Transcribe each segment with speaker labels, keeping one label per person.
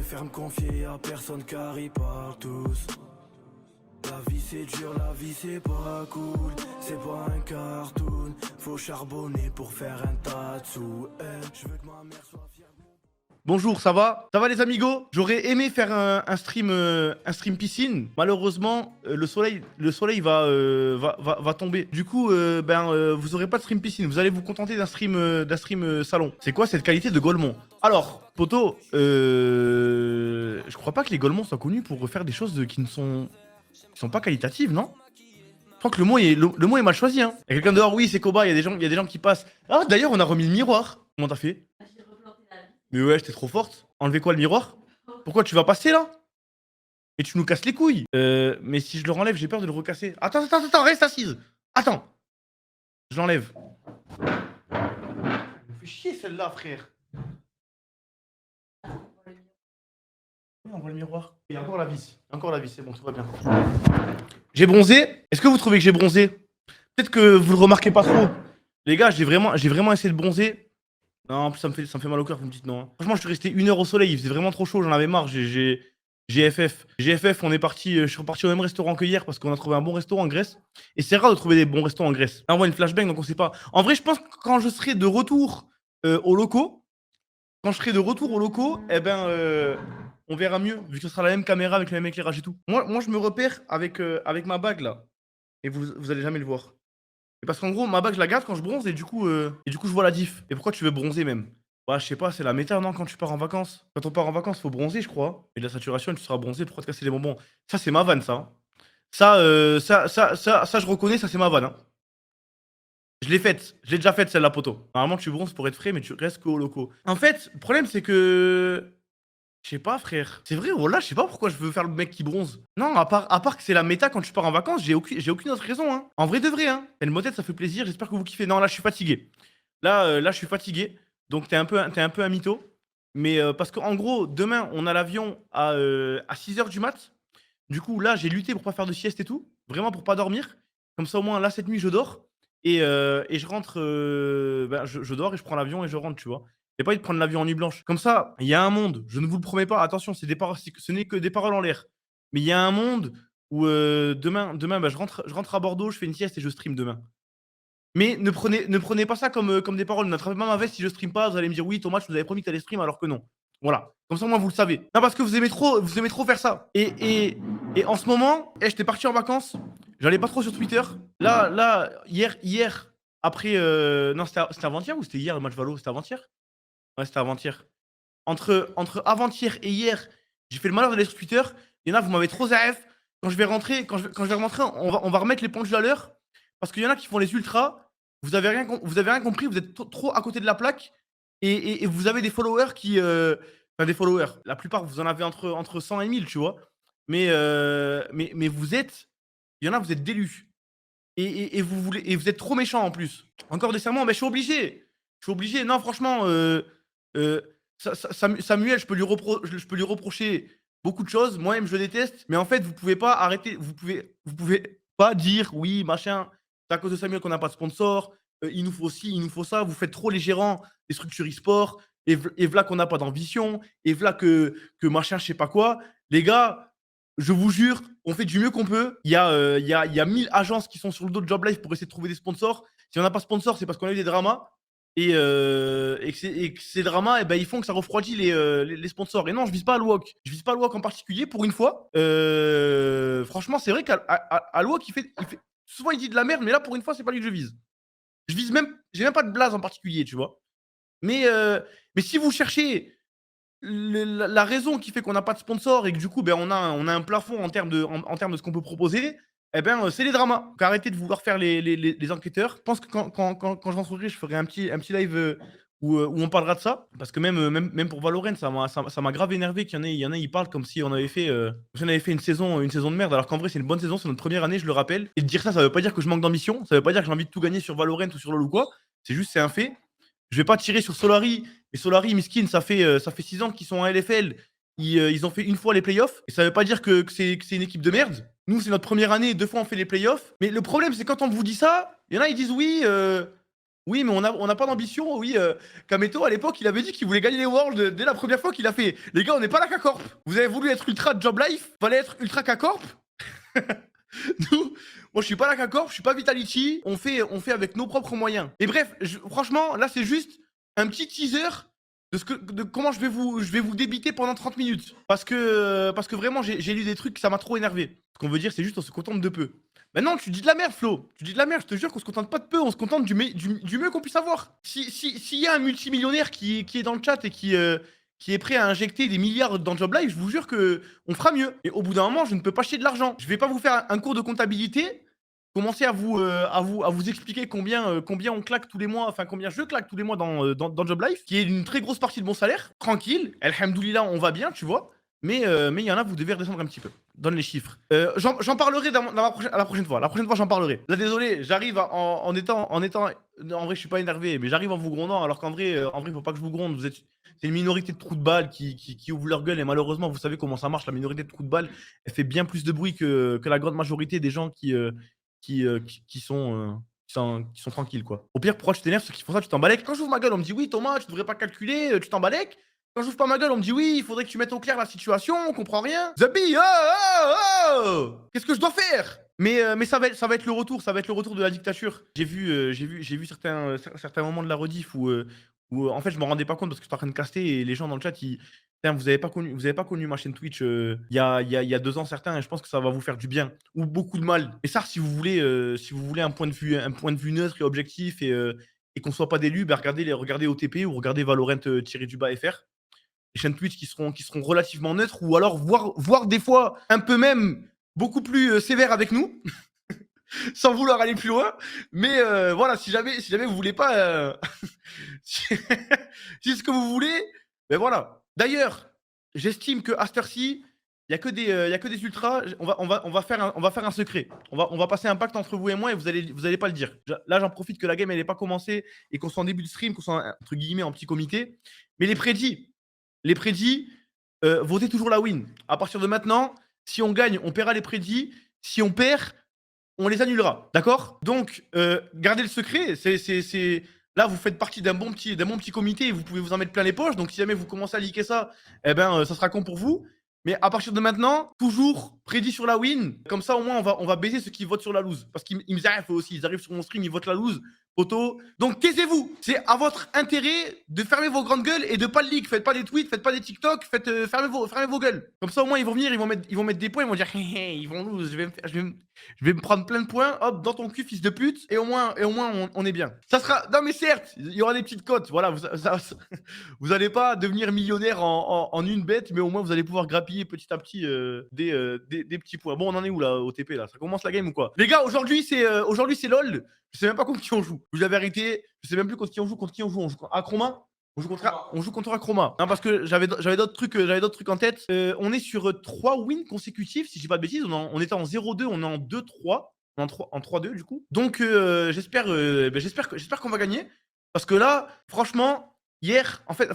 Speaker 1: préfère me confier à personne car ils parlent tous. La vie c'est dur, la vie c'est pas cool. C'est pas un cartoon. Faut charbonner pour faire un tas de sous. Je veux que ma mère soit fière de moi.
Speaker 2: Bonjour, ça va? Ça va les amigos? J'aurais aimé faire un stream piscine. Malheureusement, le soleil va tomber. Du coup, vous aurez pas de stream piscine. Vous allez vous contenter d'un stream salon. C'est quoi cette qualité de Golemont? Alors, poto, je crois pas que les Golemont soient connus pour faire des choses qui sont pas qualitatives, non? Je crois que le mot est mal choisi, hein. Il y a quelqu'un dehors, oui, c'est Koba, il y a des gens qui passent. Ah, d'ailleurs, on a remis le miroir. Comment t'as fait? Mais ouais, j'étais trop forte. Enlever quoi, le miroir? Pourquoi tu vas passer là? Et tu nous casses les couilles. Mais si je le renlève, j'ai peur de le recasser. Attends, reste assise. Attends. Je l'enlève. Elle me fait chier celle-là, frère. Oui, on voit le miroir. Il y a encore la vis. Encore la vis, c'est bon, tout va bien. J'ai bronzé. Est-ce que vous trouvez que j'ai bronzé? Peut-être que vous le remarquez pas trop. Les gars, j'ai vraiment essayé de bronzer. Non, en plus, ça me fait mal au cœur, vous me dites non, hein. Franchement, je suis resté 1 heure au soleil, il faisait vraiment trop chaud, j'en avais marre. GFF. GFF, je suis reparti au même restaurant que hier parce qu'on a trouvé un bon resto en Grèce. Et c'est rare de trouver des bons restos en Grèce. Là, on voit une flashbang, donc on sait pas. En vrai, je pense que quand je serai de retour aux locaux, on verra mieux, vu que ce sera la même caméra avec le même éclairage et tout. Moi je me repère avec ma bague là. Et vous allez jamais le voir. Et parce qu'en gros, ma bague, je la garde quand je bronze et du coup, je vois la diff. Et pourquoi tu veux bronzer même? Bah, je sais pas, c'est la méta, non, quand tu pars en vacances. Quand on part en vacances, faut bronzer, je crois. Et de la saturation, tu seras bronzé pour te casser les bonbons. Ça, c'est ma vanne, ça, hein. Ça, je reconnais, ça, c'est ma vanne, hein. Je l'ai faite. Je l'ai déjà faite, celle-là, poteau. Normalement, tu bronzes pour être frais, mais tu restes qu'aux locaux. En fait, le problème, c'est que. Je sais pas, frère. C'est vrai, voilà, je sais pas pourquoi je veux faire le mec qui bronze. Non, à part que c'est la méta quand tu pars en vacances, j'ai aucune autre raison, hein. En vrai de vrai, hein. Elle motet, ça fait plaisir, j'espère que vous kiffez. Non, là, je suis fatigué. Là, je suis fatigué. Donc, t'es un peu un mytho. Mais parce qu'en gros, demain, on a l'avion à 6 h du mat. Du coup, là, j'ai lutté pour pas faire de sieste et tout. Vraiment pour pas dormir. Comme ça, au moins, là, cette nuit, je dors. Et je rentre. Je dors et je prends l'avion et je rentre, tu vois. J'ai pas envie de prendre l'avion en nuit blanche. Comme ça, il y a un monde, je ne vous le promets pas, attention, ce n'est que des paroles en l'air. Mais il y a un monde où demain je rentre à Bordeaux, je fais une sieste et je stream demain. Mais ne prenez pas ça comme des paroles. N'attrapez pas ma veste si je stream pas. Vous allez me dire oui, Thomas, tu nous avais promis que tu allais stream alors que non. Voilà. Comme ça, moi, vous le savez. Non, parce que vous aimez trop faire ça. Et en ce moment, j'étais parti en vacances. J'allais pas trop sur Twitter. Là, hier, après. Non, c'était avant-hier ou c'était hier le match Valo? C'était avant-hier? Ouais, c'était avant-hier. Entre avant-hier et hier, j'ai fait le malheur d'aller sur Twitter. Il y en a, vous m'avez trop ZAF. Quand je vais rentrer, on va remettre les pendules à l'heure. Parce qu'il y en a qui font les ultras. Vous avez rien compris, vous êtes trop à côté de la plaque. Et vous avez des followers qui. Enfin, des followers. La plupart, vous en avez entre 100 et 1000, tu vois. Mais vous êtes. Il y en a, vous êtes délus. Et vous êtes trop méchants en plus. Encore des serments, mais je suis obligé. Je suis obligé. Non, franchement, euh, Samuel, je peux lui reprocher beaucoup de choses. Moi-même, je le déteste. Mais en fait, vous pouvez pas arrêter. Vous pouvez pas dire oui, machin. C'est à cause de Samuel qu'on n'a pas de sponsor. Il nous faut ci, il nous faut ça. Vous faites trop les gérants des structures e-sport. Et voilà qu'on n'a pas d'ambition. Et voilà que machin, je sais pas quoi. Les gars, je vous jure, on fait du mieux qu'on peut. Il y a 1000 agences qui sont sur le dos de Job Life pour essayer de trouver des sponsors. Si on n'a pas de sponsor, c'est parce qu'on a eu des dramas. Et que ces dramas, ils font que ça refroidit les sponsors. Et non, je vise pas Alouok. Je vise pas Alouok en particulier pour une fois. Franchement, c'est vrai qu'Alouok, souvent il dit de la merde, mais là, pour une fois, c'est pas lui que je vise. J'ai même pas de blase en particulier, tu vois. Mais si vous cherchez la raison qui fait qu'on n'a pas de sponsor et que du coup, on a un plafond en termes de ce qu'on peut proposer, c'est les dramas. Donc arrêtez de vouloir faire les enquêteurs. Je pense que quand je rentrerai, je ferai un petit live où on parlera de ça. Parce que même pour Valorant, ça m'a grave énervé qu'il y en a, ils parlent comme si on avait fait une saison de merde. Alors qu'en vrai, c'est une bonne saison, c'est notre première année, je le rappelle. Et de dire ça, ça veut pas dire que je manque d'ambition. Ça veut pas dire que j'ai envie de tout gagner sur Valorant ou sur LoL ou quoi. C'est un fait. Je vais pas tirer sur Solari. Et Solari, miskin, ça fait 6 ans qu'ils sont en LFL. Ils ont fait une fois les playoffs. Et ça veut pas dire que c'est une équipe de merde. Nous, c'est notre première année. 2 fois, on fait les playoffs. Mais le problème, c'est quand on vous dit ça, il y en a, ils disent oui. Oui, mais on n'a pas d'ambition. Oui, Kameto, à l'époque, il avait dit qu'il voulait gagner les Worlds dès la première fois qu'il a fait. Les gars, on n'est pas la K-Corp. Vous avez voulu être ultra Job Life, fallait être ultra K-Corp. Nous, moi, je suis pas la K-Corp, je suis pas Vitality. On fait avec nos propres moyens. Et bref, franchement, là, c'est juste un petit teaser de comment je vais vous débiter pendant 30 minutes. Parce que vraiment, j'ai lu des trucs, ça m'a trop énervé. Ce qu'on veut dire, c'est juste on se contente de peu. Maintenant, tu dis de la merde, Flo. Tu dis de la merde, je te jure qu'on se contente pas de peu, on se contente du mieux qu'on puisse avoir. S'il y a un multimillionnaire qui est dans le chat et qui est prêt à injecter des milliards dans Job Life, je vous jure que on fera mieux. Et au bout d'un moment, je ne peux pas chier de l'argent. Je vais pas vous faire un cours de comptabilité, commencer à vous expliquer combien on claque tous les mois, enfin combien je claque tous les mois dans Job Life, qui est une très grosse partie de mon salaire. Tranquille, alhamdoulilah, on va bien, tu vois. Mais il y en a, vous devez redescendre un petit peu. Donne les chiffres. J'en parlerai à la prochaine fois. La prochaine fois, j'en parlerai. Là, désolé, j'arrive en étant. En vrai, je suis pas énervé, mais j'arrive en vous grondant, alors qu'en vrai, faut pas que je vous gronde. C'est une minorité de trous de balles qui ouvrent leur gueule, et malheureusement, vous savez comment ça marche. La minorité de trous de balles, elle fait bien plus de bruit que la grande majorité des gens qui sont tranquilles, quoi. Au pire, pourquoi tu t'énerves? Ceux qui font ça, tu t'embalèques. Quand j'ouvre ma gueule, on me dit oui, Thomas, tu devrais pas calculer, tu t'embalèques. Quand j'ouvre pas ma gueule, on me dit oui, il faudrait que tu mettes au clair la situation, on comprend rien. Zabi, oh, oh, oh, qu'est-ce que je dois faire? Mais ça va être le retour, ça va être le retour de la dictature. J'ai vu certains moments de la rediff où en fait je me rendais pas compte parce que j'étais en train de caster et les gens dans le chat ils Putain, vous avez pas connu ma chaîne Twitch il y a 2 ans certains et je pense que ça va vous faire du bien ou beaucoup de mal. Et ça, si vous voulez un point de vue neutre et objectif et qu'on soit pas d'élu, bah regardez OTP ou regardez Valorant-FR, les chaînes Twitch qui seront relativement neutres ou alors voire des fois un peu même beaucoup plus sévères avec nous, sans vouloir aller plus loin. Mais voilà, si jamais vous voulez pas, si, si ce que vous voulez, ben voilà. D'ailleurs, j'estime que à cette heure-ci, il y a que des ultras. On va faire un secret. On va passer un pacte entre vous et moi et vous allez pas le dire. Là, j'en profite que la game elle n'est pas commencée et qu'on soit en début de stream, qu'on soit entre guillemets en petit comité. Mais les prédits, votez toujours la win. À partir de maintenant, si on gagne, on paiera les prédits. Si on perd, on les annulera. D'accord? Donc, gardez le secret. Là, vous faites partie d'un bon petit comité et vous pouvez vous en mettre plein les poches. Donc, si jamais vous commencez à liker ça, eh ben, ça sera con pour vous. Mais à partir de maintenant, toujours prédit sur la win. Comme ça, au moins, on va baiser ceux qui votent sur la lose. Parce qu'ils me arrivent aussi. Ils arrivent sur mon stream, ils votent la lose. Poteau. Donc, taisez-vous. C'est à votre intérêt de fermer vos grandes gueules et de pas le leak. Faites pas des tweets, faites pas des TikTok, fermez vos gueules. Comme ça, au moins, ils vont venir, ils vont mettre des points, ils vont dire, hé, hé, ils vont lose. Je vais me prendre plein de points, hop, dans ton cul, fils de pute, et au moins on est bien. Ça sera. Non, mais certes, il y aura des petites cotes. Voilà, vous allez pas devenir millionnaire en une bête, mais au moins vous allez pouvoir grappiller petit à petit des petits points. Bon, on en est où là, au TP là? Ça commence la game ou quoi? Les gars, aujourd'hui c'est LOL. Je sais même pas contre qui on joue. Je vous dis la vérité, je sais même plus contre qui on joue. On joue contre Acroma. On joue contre Acroma. Non, parce que j'avais d'autres trucs en tête. On est sur 3 wins consécutifs, si je dis pas de bêtises. On était en 0-2, on est en 2-3. En 3-2 du coup. Donc j'espère qu'on va gagner. Parce que là, franchement,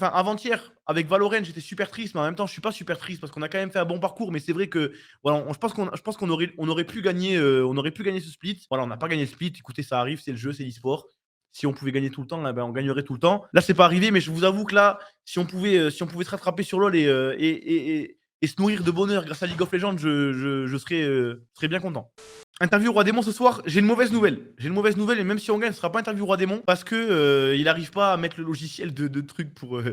Speaker 2: avant-hier, avec Valorant, j'étais super triste, mais en même temps, je suis pas super triste parce qu'on a quand même fait un bon parcours. Mais c'est vrai que voilà, je pense qu'on aurait pu gagner, ce split. Voilà, on n'a pas gagné le split. Écoutez, ça arrive, c'est le jeu, c'est l'e-sport. Si on pouvait gagner tout le temps, là, ben, on gagnerait tout le temps. Là, c'est pas arrivé, mais je vous avoue que là, si on pouvait se rattraper sur LoL et se nourrir de bonheur grâce à League of Legends, je serais bien content. Interview Roi Démon ce soir, j'ai une mauvaise nouvelle. Et même si on gagne, ce sera pas interview Roi Démon parce que il arrive pas à mettre le logiciel de trucs pour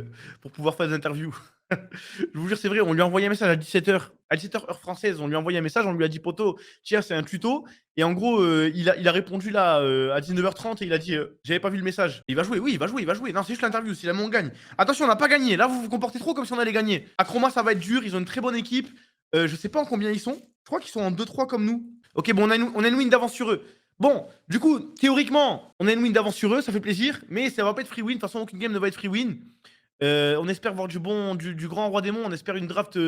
Speaker 2: pouvoir faire des interviews. Je vous jure, c'est vrai, on lui a envoyé un message à 17h. À 17h heure française, on lui a envoyé un message, on lui a dit poto, tiens, c'est un tuto. Et en gros, il a répondu là à 19h30 et il a dit j'avais pas vu le message. Il va jouer, oui, il va jouer. Non, c'est juste l'interview, si jamais on gagne. Attention, on n'a pas gagné. Là, vous vous comportez trop comme si on allait gagner. Acroma, ça va être dur, ils ont une très bonne équipe. Je sais pas en combien ils sont. Je crois qu'ils sont en 2-3 comme nous. Ok, bon, on a une win d'avance sur eux. Bon, du coup, théoriquement, on a une win d'avance sur eux, ça fait plaisir, mais ça va pas être free win. De toute façon, aucune game ne va être free win. On espère voir du grand Roi Démon. On espère une draft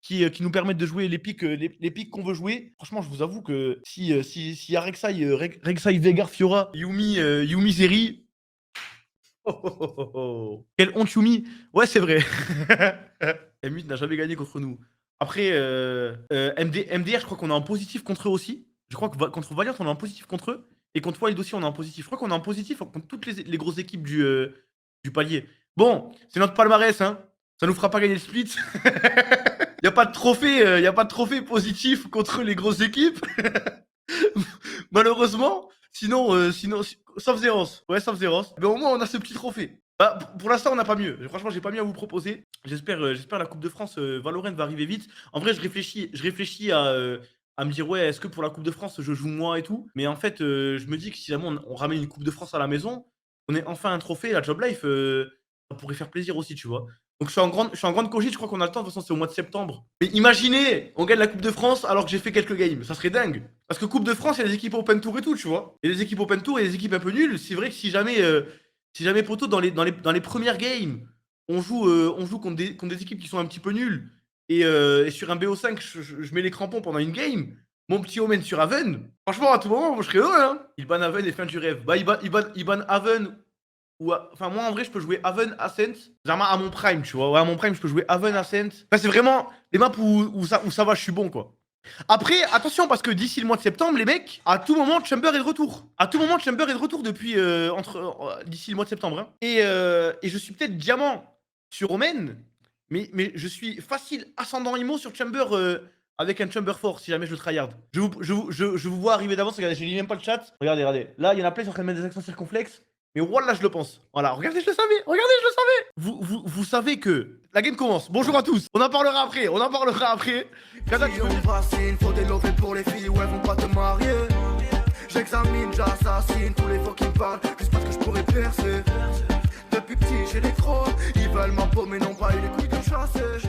Speaker 2: qui nous permette de jouer les pics qu'on veut jouer. Franchement, je vous avoue que si y a Rek'Sai, Veigar, Fiora, Yumi Zeri. Oh. Quelle honte, Yumi. Ouais, c'est vrai. M8 n'a jamais gagné contre nous. Après, MDR, je crois qu'on est en positif contre eux aussi. Je crois que contre Valiant, on est en positif contre eux. Et contre Wild aussi, on est en positif. Je crois qu'on est en positif contre toutes les grosses équipes du palier. Bon, c'est notre palmarès, hein. Ça nous fera pas gagner le split. Y a pas de trophée positif contre les grosses équipes. Malheureusement. Sinon, sauf Zeros. Ouais, sauf Zeros. Mais au moins, on a ce petit trophée. Bah, pour l'instant, on n'a pas mieux. Franchement, j'ai pas mieux à vous proposer. J'espère la Coupe de France, Valorant va arriver vite. En vrai, je réfléchis à me dire, ouais, est-ce que pour la Coupe de France, je joue moi et tout. Mais en fait, je me dis que si jamais on ramène une Coupe de France à la maison, on est enfin un trophée, la Job Life, ça pourrait faire plaisir aussi, tu vois. Donc je suis en grande cogite, je crois qu'on a le temps, de toute façon c'est au mois de septembre. Mais imaginez, on gagne la Coupe de France alors que j'ai fait quelques games, ça serait dingue. Parce que Coupe de France, il y a des équipes Open Tour et tout, tu vois. Il y a des équipes Open Tour et des équipes un peu nulles. C'est vrai que si jamais poto dans les premières games, on joue contre des équipes qui sont un petit peu nulles, et sur un BO5, je mets les crampons pendant une game, mon petit Omen sur Haven, franchement à tout moment, moi je serais heureux, hein. Il ban Haven et fin du rêve. Bah il ban Haven. Enfin, moi en vrai, je peux jouer Haven, Ascent. Vraiment à mon prime, tu vois. Ouais, à mon prime, je peux jouer Haven, Ascent. Enfin, c'est vraiment les maps où ça va, je suis bon, quoi. Après, attention, parce que d'ici le mois de septembre, les mecs, à tout moment, Chamber est de retour. À tout moment, Chamber est de retour depuis d'ici le mois de septembre, hein. Et je suis peut-être diamant sur Omen, mais je suis facile ascendant IMO sur Chamber avec un Chamber fort si jamais je le tryhard. Je vous vois arriver d'avance. Regardez, je lis même pas le chat. Regardez. Là, il y en a plein qui sont en train de mettre des accents circonflexes. Mais voilà, je le pense. Voilà, regardez, je le savais. Regardez, je le savais. Vous savez que la game commence. Bonjour à tous. On en parlera après. Kazak,
Speaker 1: Si on fascine, faut des lovés pour les filles où elles vont pas te marier. J'examine, j'assassine tous les faux qui me parlent juste parce que je pourrais percer. Depuis petit j'ai les crocs, ils veulent ma peau mais n'ont pas eu les couilles de chasser.